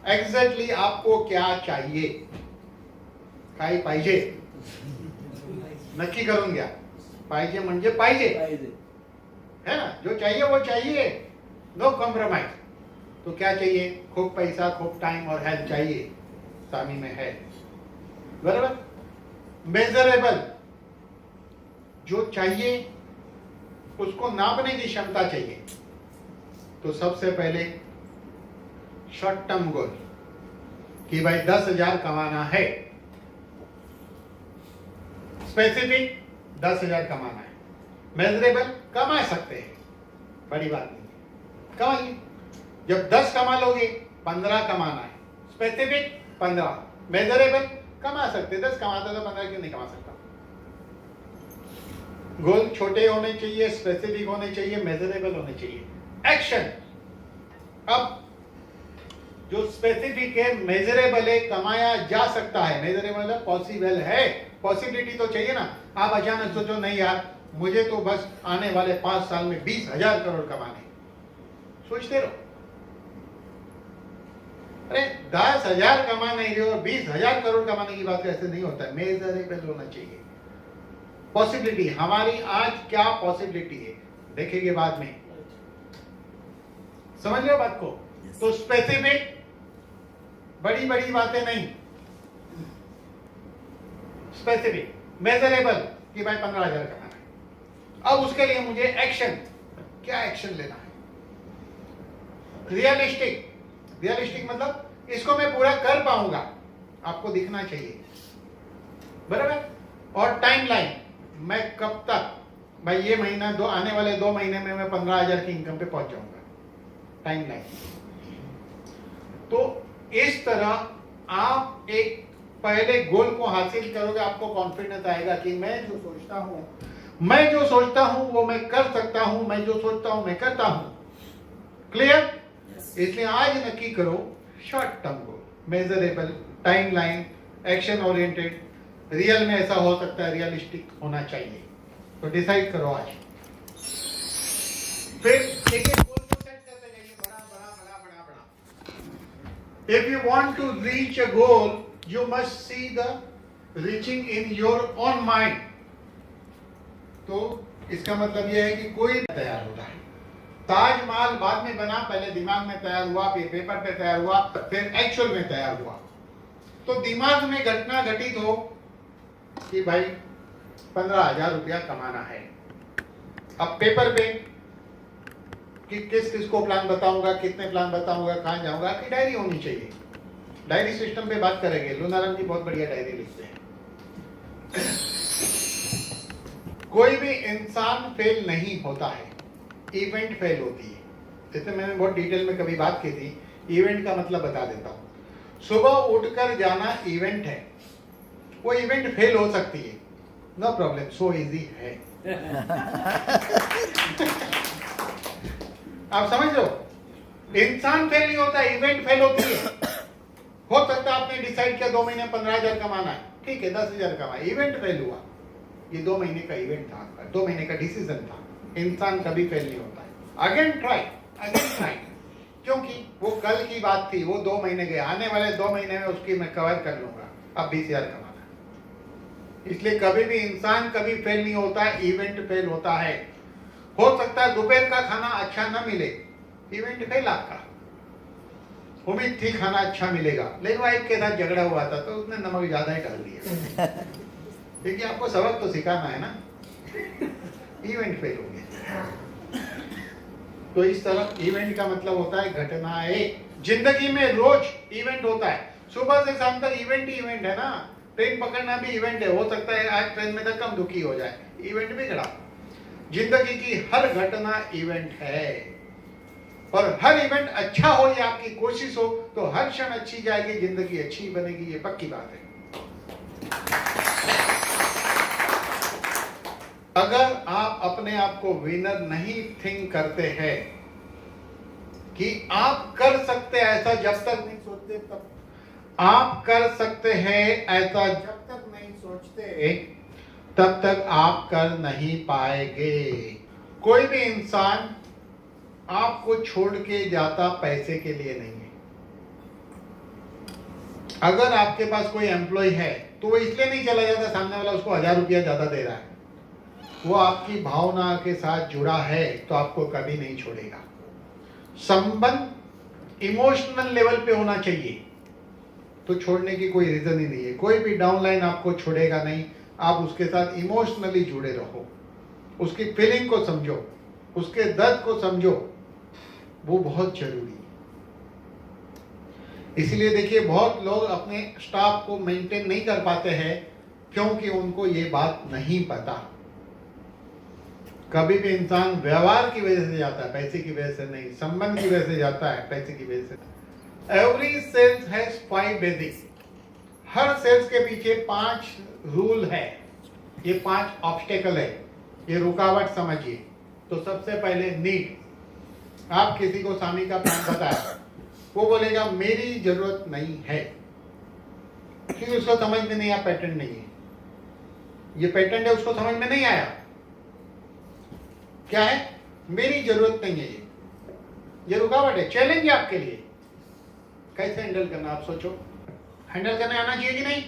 एग्जैक्टली आपको क्या चाहिए? काय पाहिजे? नक्की करून घ्या। पाहिजे म्हणजे पाहिजे है ना? जो चाहिए वो चाहिए, नो कॉम्प्रोमाइज। तो क्या चाहिए? खूब पैसा, खूब टाइम और हेल्थ चाहिए, स्वामी में है, बराबर? मेजरेबल, जो चाहिए उसको नापने की क्षमता चाहिए। तो सबसे पहले शॉर्ट टर्म गोल, कि भाई 10,000 कमाना है। स्पेसिफिक 10,000 कमाना है। मेजरेबल, कमा सकते हैं, बड़ी बात नहीं, कमाइए। जब 10 कमा लोगे, 15 कमाना है। स्पेसिफिक 15, मेजरेबल कमा सकते। 10 कमाते तो 15 क्यों नहीं कमा सकता? गोल छोटे होने चाहिए, स्पेसिफिक होने चाहिए, मेजरेबल होने चाहिए। एक्शन। अब जो स्पेसिफिक है, मेजरेबल है, कमाया जा सकता है, मेजरेबल है, पॉसिबल है, पॉसिबिलिटी तो चाहिए ना। आप अचानक सोचो नहीं यार मुझे तो बस आने वाले 5 साल में 20,000 करोड़ कमाने, सोचते रहो। अरे 10,000 कमा नहीं रहे और 20,000 करोड़ कमाने की बात कैसे नहीं होता है। मेजरेबल होना चाहिए पॉसिबिलिटी। हमारी आज क्या पॉसिबिलिटी है देखेंगे बाद में, समझ रहे हो बात को। तो स्पेसिफिक, बड़ी बड़ी बातें नहीं, स्पेसिफिक मेजरेबल कि भाई 15,000 कमाना है। अब उसके लिए मुझे एक्शन, क्या एक्शन लेना है। रियलिस्टिक, रियलिस्टिक मतलब इसको मैं पूरा कर पाऊंगा, आपको दिखना चाहिए, बराबर। और टाइमलाइन, मैं कब तक, भाई ये महीना दो, आने वाले 2 महीने में मैं 15,000 की इनकम पे पहुंच जाऊंगा, टाइमलाइन। तो इस तरह आप एक पहले गोल को हासिल करोगे, आपको कॉन्फिडेंस आएगा कि मैं जो सोचता हूं वो मैं कर सकता हूं, मैं जो सोचता हूं मैं करता हूं। क्लियर? इसलिए आज नक्की करो short term goal, measurable, timeline, action oriented, real में ऐसा हो सकता है, रियलिस्टिक होना चाहिए। तो डिसाइड करो आज। फिर एक एक गोल को सेट करते जाइए, बड़ा बड़ा बड़ा बड़ा बड़ा। If you want to reach a goal you must see the reaching in your own mind। तो इसका मतलब यह है कि कोई भी तैयार होता है। ताजमहल बाद में बना, पहले दिमाग में तैयार हुआ, फिर पेपर पे तैयार हुआ, फिर एक्चुअल में तैयार हुआ। तो दिमाग में घटना घटित हो कि भाई 15,000 रुपया कमाना है। अब पेपर पे कि किस किस को प्लान बताऊंगा, कितने प्लान बताऊंगा, कहां जाऊंगा, आपकी डायरी होनी चाहिए। डायरी सिस्टम पे बात करेंगे। लूनाराम जी बहुत बढ़िया डायरी लिखते हैं। कोई भी इंसान फेल नहीं होता है, इवेंट फेल होती है। जैसे मैंने बहुत डिटेल में कभी बात की थी, इवेंट का मतलब बता देता हूं। सुबह उठकर जाना इवेंट है, वो इवेंट फेल हो सकती है, नो प्रॉब्लम, सो इजी है। आप समझ लो, इंसान फेल नहीं होता, इवेंट फेल होती है। हो सकता है आपने डिसाइड किया 2 महीने 15,000 कमाना है, ठीक है 10,000 कमाए, इवेंट फेल हुआ। ये 2 महीने का इवेंट था आपका, 2 महीने का डिसीजन था। इंसान कभी फेल नहीं होता है। अगेन ट्राई, क्योंकि वो कल की बात थी, वो 2 महीने गए, आने वाले 2 महीने में उसकी मैं कवर कर लूंगा। अब 20,000 कमाना है। इसलिए कभी भी इंसान कभी फेल नहीं होता है, इवेंट फेल होता है। हो सकता है दोपहर का खाना अच्छा न मिले, इवेंट फेल आपका। उम्मीद थी खाना अच्छा मिलेगा, लेकिन वाइफ के साथ झगड़ा हुआ था तो उसने नमक ज्यादा ही डाल दिया। क्योंकि आपको सबक तो सिखाना है ना, इवेंट फेल हो गया। तो इस तरह इवेंट का मतलब होता है घटनाएं। जिंदगी में रोज इवेंट होता है, सुबह से शाम तक इवेंट ही इवेंट है ना। ट्रेन पकड़ना भी इवेंट है, हो सकता है आज ट्रेन में धक्का दुखी हो जाए, इवेंट भी खड़ा। जिंदगी की हर घटना इवेंट है, और हर इवेंट अच्छा हो, ये आपकी कोशिश हो तो हर क्षण अच्छी जाएगी, जिंदगी अच्छी बनेगी, ये पक्की बात है। अगर आप अपने आप को विनर नहीं थिंक करते हैं कि आप कर सकते हैं ऐसा, जब तक नहीं सोचते तब आप कर सकते हैं ऐसा, जब तक नहीं सोचते तब तक आप कर नहीं पाएंगे। कोई भी इंसान आपको छोड़ के जाता पैसे के लिए नहीं है। अगर आपके पास कोई एम्प्लॉय है तो वो इसलिए नहीं चला जाता सामने वाला उसको 1,000 रुपया ज्यादा दे रहा है, वो आपकी भावना के साथ जुड़ा है तो आपको कभी नहीं छोड़ेगा। संबंध इमोशनल लेवल पे होना चाहिए, तो छोड़ने की कोई रीजन ही नहीं है। कोई भी डाउनलाइन आपको छोड़ेगा नहीं, आप उसके साथ इमोशनली जुड़े रहो, उसकी फीलिंग को समझो, उसके दर्द को समझो, वो बहुत जरूरी है। इसलिए देखिए बहुत लोग अपने स्टाफ को मेंटेन नहीं कर पाते हैं क्योंकि उनको ये बात नहीं पता। कभी भी इंसान व्यवहार की वजह से जाता है, पैसे की वजह से नहीं, संबंध की वजह से जाता है, पैसे की वजह से। Every sales has 5 basics. हर सेल्स के पीछे 5 रूल है, ये 5 ऑब्स्टेकल है, ये रुकावट समझिए। तो सबसे पहले नीड। आप किसी को स्वामी का प्लान बताया, वो बोलेगा मेरी जरूरत नहीं है, क्योंकि उसको समझ में नहीं, आप पैटर्न नहीं है। ये पेटेंट है, उसको समझ में नहीं आया। क्या है? मेरी जरूरत नहीं है, ये रुकावट है, चैलेंज है आपके लिए। कैसे हैंडल करना आप सोचो। हैंडल करने आना चाहिए कि नहीं?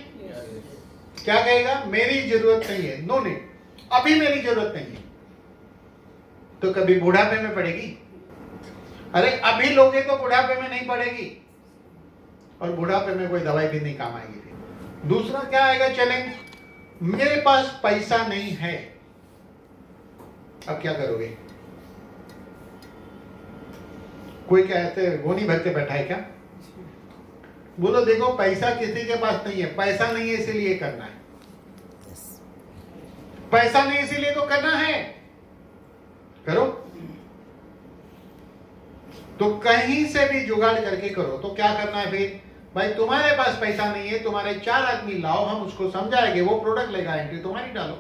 क्या कहेगा? मेरी जरूरत नहीं है, नो नीड, अभी मेरी जरूरत नहीं है। तो कभी बुढ़ापे में पड़ेगी? अरे अभी लोगे तो बुढ़ापे में नहीं पड़ेगी, और बुढ़ापे में कोई दवाई भी नहीं काम आएगी। दूसरा क्या आएगा चैलेंज? मेरे पास पैसा नहीं है, अब क्या करोगे? कोई कहते गोनी भर के बैठा है क्या? बोलो देखो पैसा किसी के पास नहीं है, पैसा नहीं है इसीलिए करना है, पैसा नहीं इसीलिए तो करना है, करो। तो कहीं से भी जुगाड़ करके करो। तो क्या करना है फिर? भाई तुम्हारे पास पैसा नहीं है, तुम्हारे 4 आदमी लाओ, हम उसको समझाएंगे, वो प्रोडक्ट लेगा, एंट्री तुम्हारी डालो।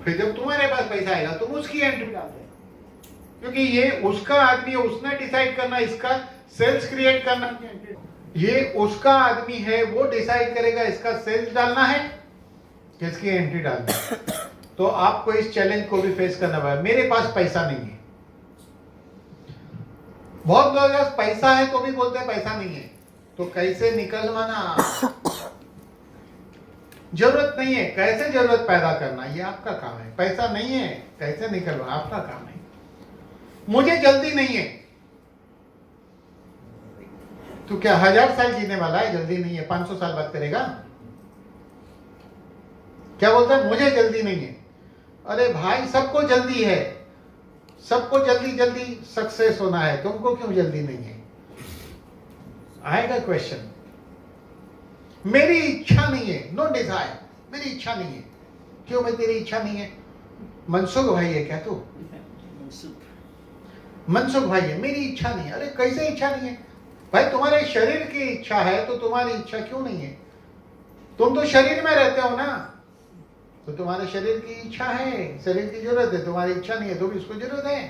फिर जब तुम्हारे पास पैसा आएगा तुम उसकी एंट्री डाल दे, क्योंकि ये उसका आदमी है, उसने डिसाइड करना इसका सेल्स क्रिएट करना। ये उसका आदमी है, वो डिसाइड करेगा इसका सेल्स डालना है, किसकी एंट्री डालना है। तो आपको इस चैलेंज को भी फेस करना पड़ेगा। मेरे पास पैसा नहीं है। बहुत लोग पास पैसा है तो भी बोलते हैं पैसा नहीं है। तो कैसे निकलवाना? जरूरत नहीं है, कैसे जरूरत पैदा करना, ये आपका काम है। पैसा नहीं है, कैसे निकलवाना आपका काम है। मुझे जल्दी नहीं है, तो क्या 1000 साल जीने वाला है? जल्दी नहीं है, 500 साल बात करेगा। क्या बोलता है? मुझे जल्दी नहीं है। अरे भाई सबको जल्दी है, सबको जल्दी जल्दी सक्सेस होना है, तुमको क्यों जल्दी नहीं है? आएगा क्वेश्चन। मेरी इच्छा नहीं है, नो डिजायर, मेरी इच्छा नहीं है। क्यों भाई तेरी इच्छा नहीं है? मनसुख भाई है क्या तू? मनसुख भाई है, मेरी इच्छा नहीं है। अरे कैसे इच्छा नहीं है? भाई तुम्हारे शरीर की इच्छा है तो तुम्हारी इच्छा क्यों नहीं है? तुम तो शरीर में रहते हो ना, तो तुम्हारे शरीर की इच्छा है, शरीर की जरूरत है, तुम्हारी इच्छा नहीं है तो भी इसको जरूरत है।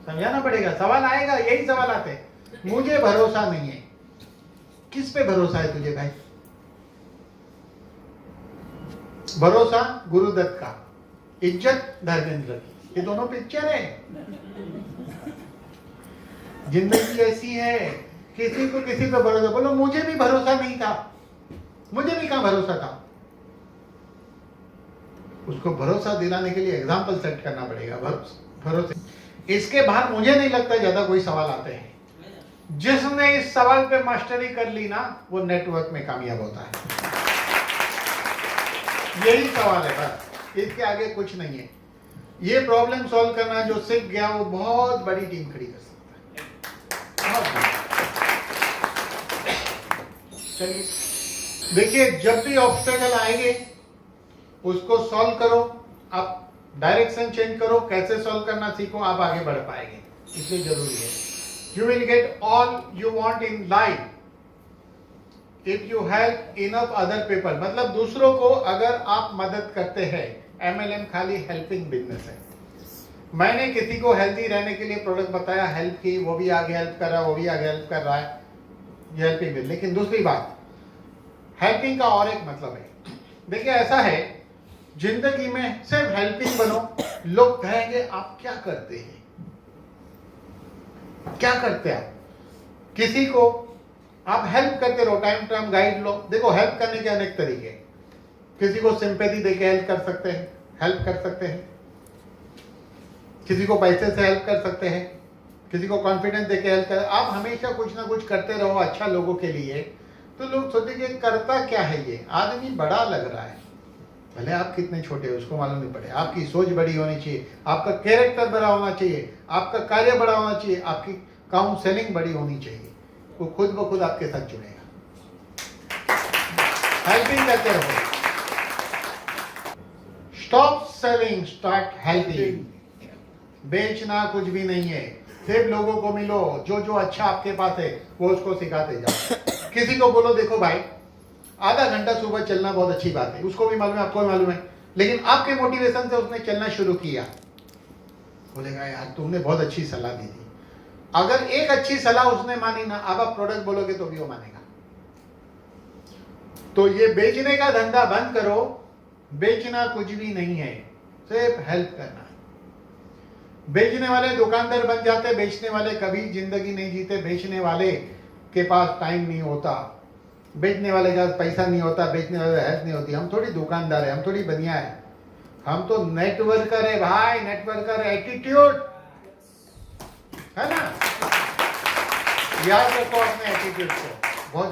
समझाना पड़ेगा। सवाल आएगा, यही सवाल आते हैं। मुझे भरोसा नहीं है। किस पे भरोसा है तुझे भाई? भरोसा गुरुदत्त का, इज्जत धर्मेंद्र की, ये दोनों पिक्चर है। जिंदगी ऐसी है, किसी को किसी पे भरोसा। बोलो मुझे भी भरोसा नहीं था, मुझे भी कहां भरोसा था। उसको भरोसा दिलाने के लिए एग्जाम्पल सेट करना पड़ेगा। भरोसे इसके बाहर मुझे नहीं लगता ज्यादा कोई सवाल आते हैं। जिसने इस सवाल पे मास्टरी कर ली ना, वो नेटवर्क में कामयाब होता है। यही सवाल है बस, इसके आगे कुछ नहीं है। ये प्रॉब्लम सॉल्व करना जो सीख गया वो बहुत बड़ी टीम खड़ी कर सकता है। चलिए देखिए, जब भी ऑब्स्टेकल आएंगे उसको सॉल्व करो। आप डायरेक्शन चेंज करो, कैसे सॉल्व करना सीखो, आप आगे बढ़ पाएंगे। इसलिए जरूरी है। You will get all you want in life if you help enough other people. मतलब दूसरों को अगर आप मदद करते हैं। MLM खाली हेल्पिंग बिजनेस है। मैंने किसी को हेल्थी रहने के लिए प्रोडक्ट बताया, हेल्प की, वो भी आगे हेल्प कर रहा है, वो भी आगे हेल्प कर रहा है, ये हेल्पिंग बिजनेस। लेकिन दूसरी बात, हेल्पिंग का और एक मतलब है। देखिए ऐसा है, जिंदगी में सिर्फ हेल्पिंग बनो, लोग कहेंगे आप क्या करते हैं, क्या करते हैं। किसी को आप हेल्प करते रहो, टाइम टाइम गाइड लो। देखो हेल्प करने के अनेक तरीके। किसी को सिंपैथी देके हेल्प कर सकते हैं, हेल्प कर सकते हैं। किसी को पैसे से हेल्प कर सकते हैं, किसी को कॉन्फिडेंस देके हेल्प कर। आप हमेशा कुछ ना कुछ करते रहो अच्छा लोगों के लिए, तो लोग सोचेंगे करता क्या है ये आदमी, बड़ा लग रहा है। भले आप कितने छोटे हो उसको मालूम नहीं पड़े। आपकी सोच बड़ी होनी चाहिए, आपका कैरेक्टर बड़ा होना चाहिए, आपका कार्य बड़ा होना चाहिए, आपकी काउंसलिंग बड़ी होनी चाहिए। वो खुद ब खुद आपके साथ जुड़ेगा। हेल्पिंग करते रहो। Stop selling, start helping. बेचना कुछ भी नहीं है, सिर्फ लोगों को मिलो, जो जो अच्छा आपके पास है वो उसको सिखाते जाओ। किसी को बोलो देखो भाई आधा घंटा सुबह चलना बहुत अच्छी बात है, उसको भी मालूम है, आपको भी मालूम है, लेकिन आपके मोटिवेशन से उसने चलना शुरू किया। बोलेगा यार तुमने बहुत अच्छी सलाह दी थी। अगर एक अच्छी सलाह उसने मानी ना, अब आप प्रोडक्ट बोलोगे तो भी वो मानेगा। तो ये बेचने का धंधा बंद करो। बेचना कुछ भी नहीं है, सिर्फ हेल्प करना। बेचने वाले दुकानदार बन जाते, बेचने वाले कभी जिंदगी नहीं जीते। बेचने वाले के पास टाइम नहीं होता, बेचने वाले के पास पैसा नहीं होता, बेचने वाले हेल्प नहीं होती। हम थोड़ी दुकानदार है, हम थोड़ी बनिया है, हम तो नेटवर्कर है भाई, नेटवर्कर। एटीट्यूड है ना, याद रखो अपने एटीट्यूड को बहुत।